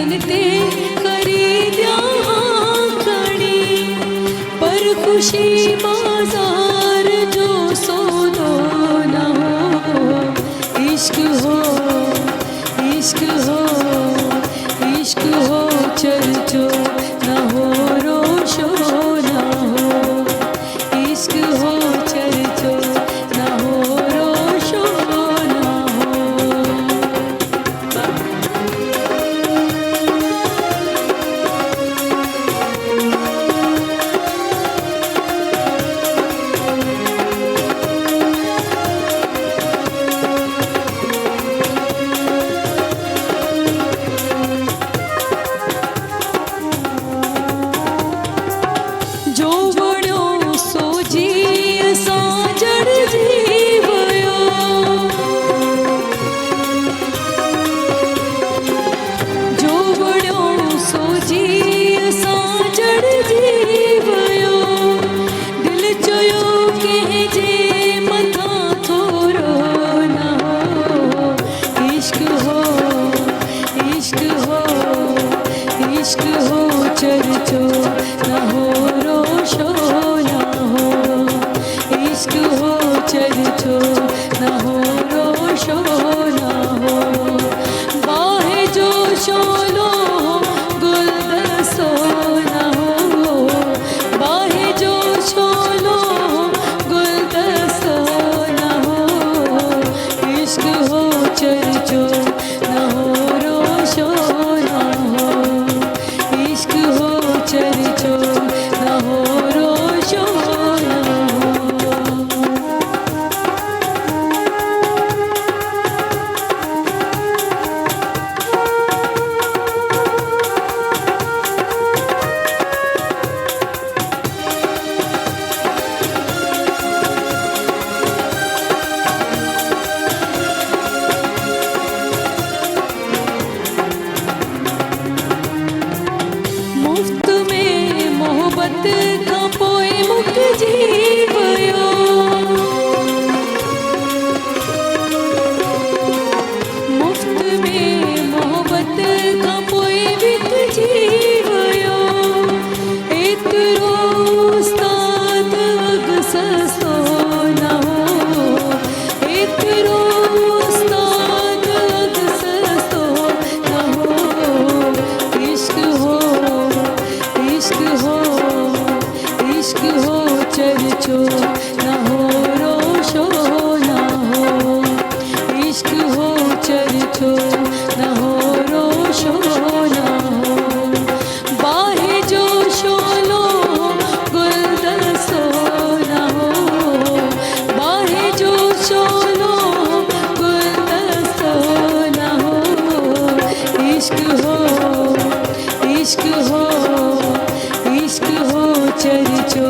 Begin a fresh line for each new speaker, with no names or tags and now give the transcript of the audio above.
बनते खरीद्या कड़ी, पर खुशी बाजार जो सौदो न हो। इश्क हो, इश्क हो, इश्क हो चर्चो न हो, रोशो न हो। इश्क हो चर्चो न हो, रोशो न हो। जो बड़ो सो जी साजड़ जीवयो, जो बड़ो सो जी साजड़ जीवयो। दिल चयो के जे मथा थोरो न हो। इश्क हो, इश्क हो, इश्क हो चर्चो न हो, रोशो न हो। इश्क हो चर्चो न हो, रोशो न हो। बाहे जो शोलो गुलदस्तो न हो। बाहे जो शोलो गुलदस्तो न हो। इश्क हो चर्चो न हो, रोशो न हो। इश्क हो चर्चो न हो, रोशो न हो। मुफ्त में मोहब्बत का पोए मुक जीवयो। मुफ्त में मोहब्बत का पोए बिक जीवयो। एतरो उस्ताद अग सस्तो न हो। एतरो उस्ताद अग सस्तो न हो। इश्क हो, इश्क हो, इश्क हो चर्चो न हो, रोशो न हो। इश्क हो चर्चो न हो, रोशो न हो। बाहे जो शोलो गुलदस्तो न हो। बाहे जो शोलो गुलदस्तो न हो। इश्क हो, इश्क हो, इश्क हो चर्चो